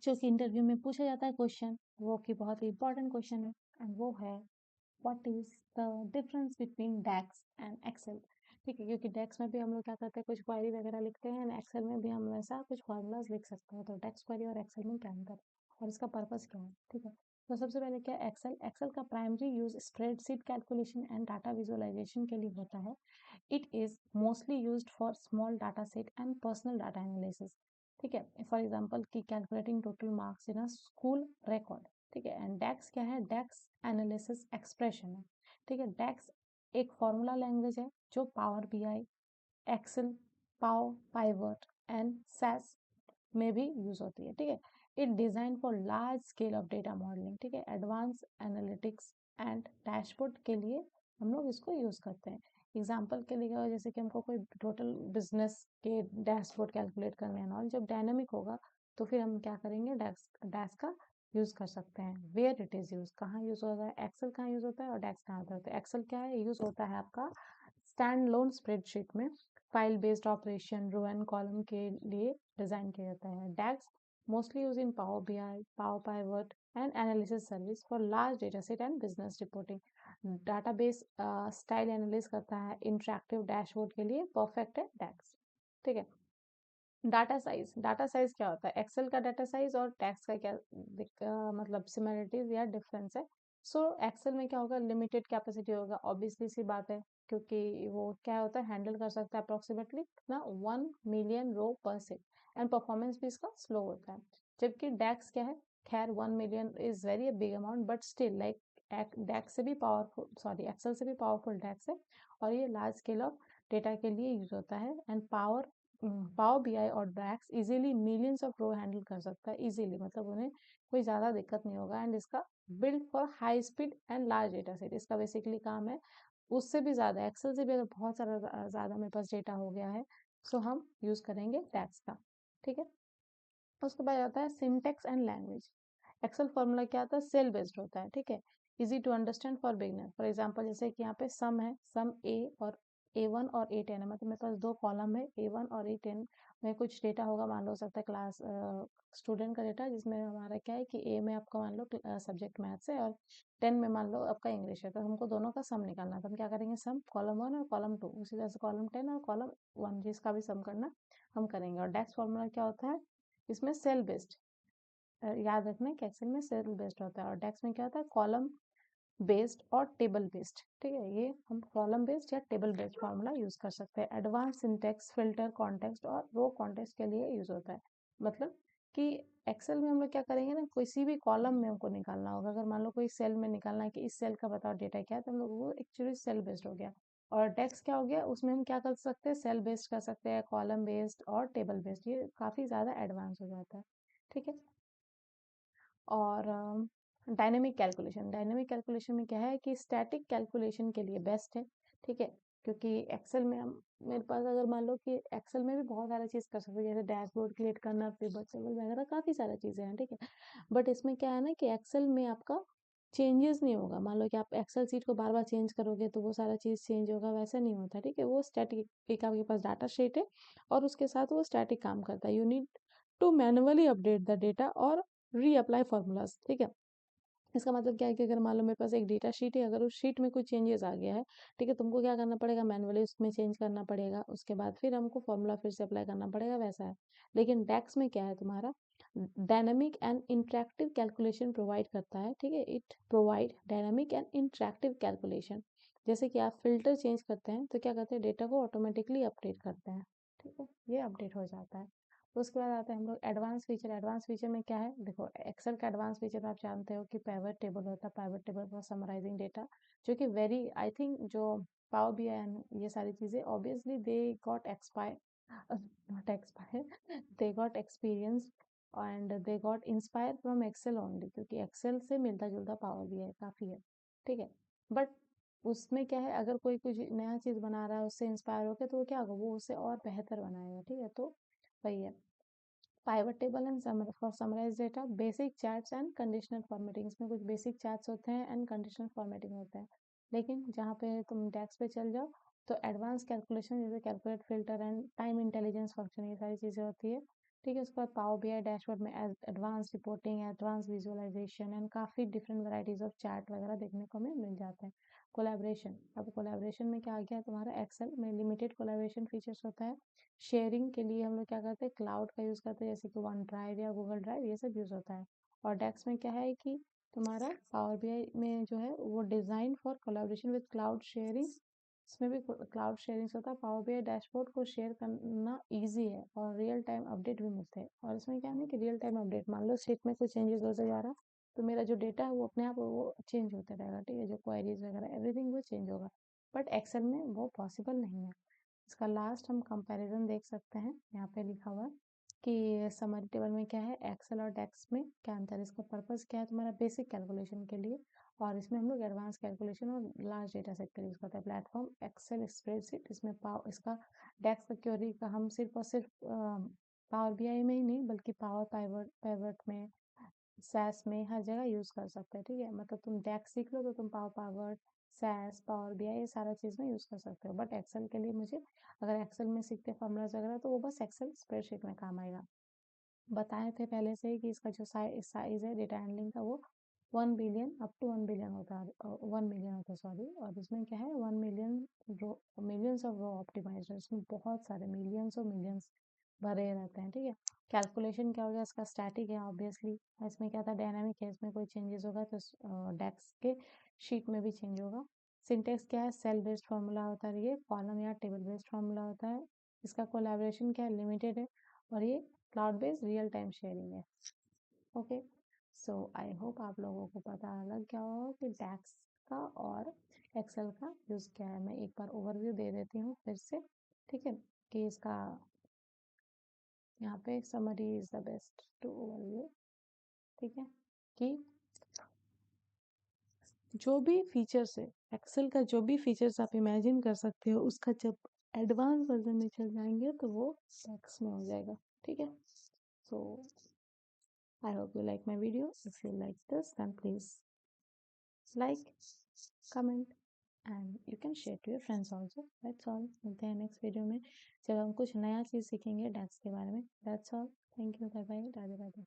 जो कि इंटरव्यू में पूछा जाता है क्वेश्चन, वो कि बहुत ही इंपॉर्टेंट क्वेश्चन है, एंड वो है what is the difference between DAX and Excel. ठीक है, क्योंकि डेक्स में भी हम लोग क्या करते हैं, कुछ क्वेरी वगैरह लिखते हैं, एंड एक्सेल में भी हम वैसा कुछ फॉर्मूलाज लिख सकते हैं। तो डेक्स क्वेरी और एक्सेल में क्या अंतर है और इसका पर्पस क्या है। ठीक है, तो सबसे पहले क्या, एक्सेल एक्सेल का primary use spreadsheet calculation and data visualisation के लिए होता है। It is mostly used for small data set and personal data analysis. ठीक है, फॉर एग्जांपल की calculating total marks in a school record. ठीक है, एंड डेक्स क्या है, डेक्स एनालिसिस एक्सप्रेशन है। ठीक है, डेक्स एक फॉर्मूला लैंग्वेज है जो power BI, Excel, Power Pivot and SAS में भी यूज होती है। ठीक है, it design for large scale of data modelling. ठीक है, एडवांस एनालिटिक्स एंड डैशबोर्ड के लिए हम लोग इसको यूज करते हैं। एग्जाम्पल के लिए क्या होगा, जैसे कि हमको कोई टोटल बिजनेस के डैशबोर्ड कैलकुलेट करने हैं और जब डायनामिक होगा तो फिर हम क्या करेंगे, डैक्स डैश का यूज कर सकते हैं। वेयर इट इज यूज, कहाँ यूज होता है, एक्सेल कहाँ यूज होता है और डैक्स कहाँ होता है। एक्सेल क्या है, यूज होता है आपका स्टैंड लोन स्प्रेडशीट में, file based operation, row and column के लिए डिजाइन किया जाता है। DAX mostly use in Power BI, Power Pivot and analysis service for large data set and business reporting. Database style analysis करता है, interactive dashboard के लिए परफेक्ट है डैक्स। ठीक है, डाटा साइज, डाटा साइज क्या होता है, एक्सेल का डाटा साइज और टैक्स का क्या मतलब सिमिलरिटीज या डिफरेंस है। सो एक्सेल में क्या होगा, लिमिटेड कैपेसिटी होगा, ऑब्वियसली सी बात है, क्योंकि वो क्या होता है, हैंडल कर सकता है अप्रोक्सीमेटली ना 1 मिलियन रो पर सेट, एंड परफॉर्मेंस भी इसका स्लो होता है। जबकि डैक्स क्या है, खैर 1 million is very big amount, but still like DAX से भी पावरफुल, सॉरी एक्सेल से भी पावरफुल डैक्स है, और ये लार्ज स्केल ऑफ डेटा के लिए यूज होता है। एंड पावर बीआई और DAX easily millions of row handle कर सकता है इजीली, मतलब उन्हें कोई ज़्यादा दिक्कत नहीं होगा। एंड इसका build for high speed and large data set, इसका बेसिकली काम है उससे भी ज़्यादा, एक्सेल से भी अगर बहुत सारा ज़्यादा मेरे पास डेटा हो गया है सो हम यूज़ करेंगे डैक्स का। ठीक है, उसके बाद आता है syntax and language. Excel formula क्या आता है, सेल बेस्ड होता है। ठीक है, easy to understand for beginner. For example जैसे कि यहाँ पे सम है, सम ए और A1 और A10 है, मतलब मेरे पास दो कॉलम है A1 और A10 में कुछ डेटा होगा, मान लो हो सकता है क्लास स्टूडेंट का डेटा, जिसमें हमारा क्या है कि ए में आपका मान लो सब्जेक्ट मैथ्स है और 10 में मान लो आपका इंग्लिश है, तो हमको दोनों का सम निकालना है। तो हम क्या करेंगे, सम कॉलम 1 और कॉलम 2, उसी तरह से कॉलम 10 और कॉलम 1 जिसका भी सम करना हम करेंगे। और डेक्स फॉर्मूला क्या होता है, इसमें सेल बेस्ड, याद रखना है कि एक्सेल में सेल बेस्ड होता है, और डेक्स में क्या होता है, कॉलम बेस्ड और टेबल बेस्ड। ठीक है, ये हम कॉलम बेस्ड या टेबल बेस्ड फार्मूला यूज कर सकते हैं। एडवांस सिंटेक्स, फिल्टर, कॉन्टेक्स्ट और रो कॉन्टेक्स्ट के लिए यूज होता है। मतलब कि एक्सेल में हम लोग क्या करेंगे ना, किसी भी कॉलम में हमको निकालना होगा, अगर मान लो कोई सेल में निकालना है कि इस सेल का बताओ डेटा क्या है, तो हम लोग वो एक्चुअली सेल बेस्ड हो गया। और डेक्स क्या हो गया, उसमें हम क्या कर सकते हैं, सेल बेस्ड कर सकते हैं, कॉलम बेस्ड और टेबल बेस्ड, ये काफी ज्यादा एडवांस हो जाता है। ठीक है, और डायनेमिक कैलकुलेशन, डायनेमिक कैलकुलेशन में क्या है कि स्टैटिक कैलकुलेशन के लिए बेस्ट है। ठीक है, क्योंकि एक्सेल में हम, मेरे पास अगर मान लो कि एक्सेल में भी बहुत सारा चीज़ कर सकते हैं, जैसे डैशबोर्ड क्रिएट करना, पिवट टेबल वगैरह काफ़ी सारा चीज़ें हैं। ठीक है, बट इसमें क्या है ना कि एक्सेल में आपका चेंजेस नहीं होगा, मान लो कि आप एक्सेल सीट को बार बार चेंज करोगे तो वो सारा चीज़ चेंज होगा, वैसा नहीं होता। ठीक है, वो स्टैटिक, एक आपके पास डाटा शीट है और उसके साथ वो स्टैटिक काम करता है। You need to manually update the data और रीअप्लाई फॉर्मूलाज। ठीक है, इसका मतलब क्या है कि अगर मान लो मेरे पास एक डेटा शीट है, अगर उस शीट में कुछ चेंजेस आ गया है, ठीक है, तुमको क्या करना पड़ेगा, मैनुअली उसमें चेंज करना पड़ेगा, उसके बाद फिर हमको फॉर्मूला फिर से अप्लाई करना पड़ेगा, वैसा है। लेकिन डेक्स में क्या है, तुम्हारा dynamic and interactive calculation provide करता है। ठीक है, it provide dynamic and interactive calculation. जैसे कि आप फिल्टर चेंज करते हैं तो क्या करते हैं, डेटा को ऑटोमेटिकली अपडेट करते हैं। ठीक है, ये अपडेट हो जाता है। उसके बाद आते हैं हम लोग एडवांस फीचर। एडवांस फीचर में क्या है, देखो एक्सेल का एडवांस फीचर आप जानते हो कि पाइवट टेबल होता है, pivot table for summarising data, जो कि वेरी, आई थिंक जो पावर बीआई एंड ये सारी चीजें obviously they got expire, not expire, they got experience and they got inspire from Excel only, क्योंकि एक्सेल से मिलता जुलता पावर बीआई काफी है। ठीक है, बट उसमें क्या है, अगर कोई कुछ नया चीज बना रहा है उससे इंस्पायर होकर, तो वो क्या होगा, वो उसे और बेहतर बनाएगा। ठीक है, तो वही है। Pivot table and for summarise data, basic charts and conditional formatting, इसमें कुछ बेसिक चार्ट्स होते हैं एंड कंडीशनल फॉर्मेटिंग होता है। लेकिन जहाँ पे तुम डेस्क पे चल जाओ तो एडवांस कैलकुलेशन, जैसे calculate, filter and time intelligence function, ये सारी चीज़ें होती है। ठीक है। उसके बाद पावर बीआई डैशबोर्ड में advance reporting, advance visualisation and काफ़ी डिफरेंट वैराइटीज ऑफ चार्ट वगैरह देखने को हमें मिल जाते हैं। कोलैबोरेशन, अब कोलैबोरेशन में क्या आ गया तुम्हारा, एक्सेल में लिमिटेड कोलैबोरेशन फीचर्स होता है। शेयरिंग के लिए हम लोग क्या करते हैं, क्लाउड का यूज़ करते हैं, जैसे कि वन ड्राइव या गूगल ड्राइव, ये सब यूज़ होता है। और डेस्क में क्या है कि तुम्हारा पावर बीआई में जो है वो design for collaboration with cloud sharing, इसमें भी क्लाउड शेयरिंग होता है। पावर बीआई डैशबोर्ड को शेयर करना इजी है और रियल टाइम अपडेट भी मिलते हैं। और इसमें क्या है कि रियल टाइम अपडेट, मान लो शीट में कोई चेंजेस होते जा रहा है तो मेरा जो डेटा है वो अपने आप वो चेंज होता रहेगा, ठीक है, जो क्वेरीज वगैरह एवरीथिंग वो चेंज होगा। बट एक्सेल में वो पॉसिबल नहीं है। इसका लास्ट हम कंपैरिजन देख सकते हैं, यहाँ पे लिखा हुआ है कि समरी टेबल में क्या है, एक्सेल और डेक्स में क्या अंतर है। इसका पर्पस क्या है, तुम्हारा बेसिक कैलकुलेशन के लिए, और इसमें हम लोग एडवांस कैलकुलेशन और लार्ज डेटा सेट के लिए यूज करते हैं। प्लेटफॉर्म एक्सेल स्प्रेडशीट, इसमें पावर, इसका डेक्स का क्वेरी का हम सिर्फ और सिर्फ पावर बीआई में ही नहीं बल्कि पावर पाइवट पाइवट में, सैस में, हर जगह यूज कर सकते हैं, ठीक है। मतलब तुम डेक्स सीख लो तो तुम power pivot, SAS, power BI, ये सारा चीज में यूज कर सकते हो। बट एक्सेल के लिए मुझे, अगर एक्सेल में सीखते फॉर्मूलाज वगैरह तो वो बस एक्सेल स्प्रेडशीट में काम आएगा। बताए थे पहले से ही कि इसका जो साइज है डेटा हैंडलिंग का वो 1 बिलियन अप टू 1 बिलियन होता है, 1 मिलियन होता है सॉरी। और इसमें क्या है, 1 million row, millions of row optimiser, इसमें बहुत सारे मिलियंस और मिलियंस भरे रहते हैं, ठीक है। कैलकुलेशन क्या हो गया, इसका स्टैटिक है ऑब्वियसली। इसमें क्या था, डायनामिक है, इसमें कोई चेंजेस होगा तो डेक्स के शीट में भी चेंज होगा। सिंटेक्स क्या है, सेल बेस्ड फार्मूला होता है, ये कॉलम या टेबल बेस्ड फार्मूला होता है। इसका कोलैबोरेशन क्या है, लिमिटेड है। और ये cloud based real time sharing है। ओके, सो आई होप आप लोगों को पता लग गया होगा कि डैक्स का और एक्सेल का यूज़ क्या है। मैं एक बार ओवरव्यू दे देती हूँ फिर से, ठीक है, कि इसका यहाँ पे summary is the best to overview, ठीक है, कि जो भी फीचर्स है एक्सेल का, जो भी फीचर्स आप इमेजिन कर सकते हो उसका जब एडवांस वर्जन में चल जाएंगे तो वो डैक्स में हो जाएगा, ठीक है। सो I hope you like my video. If you like this, then please like, comment, and you can share to your friends also. That's all. मिलते हैं नेक्स्ट वीडियो में जब हम कुछ नया चीज़ सीखेंगे डैक्स के बारे में। That's all. Thank you. Bye bye. Radhe Radhe.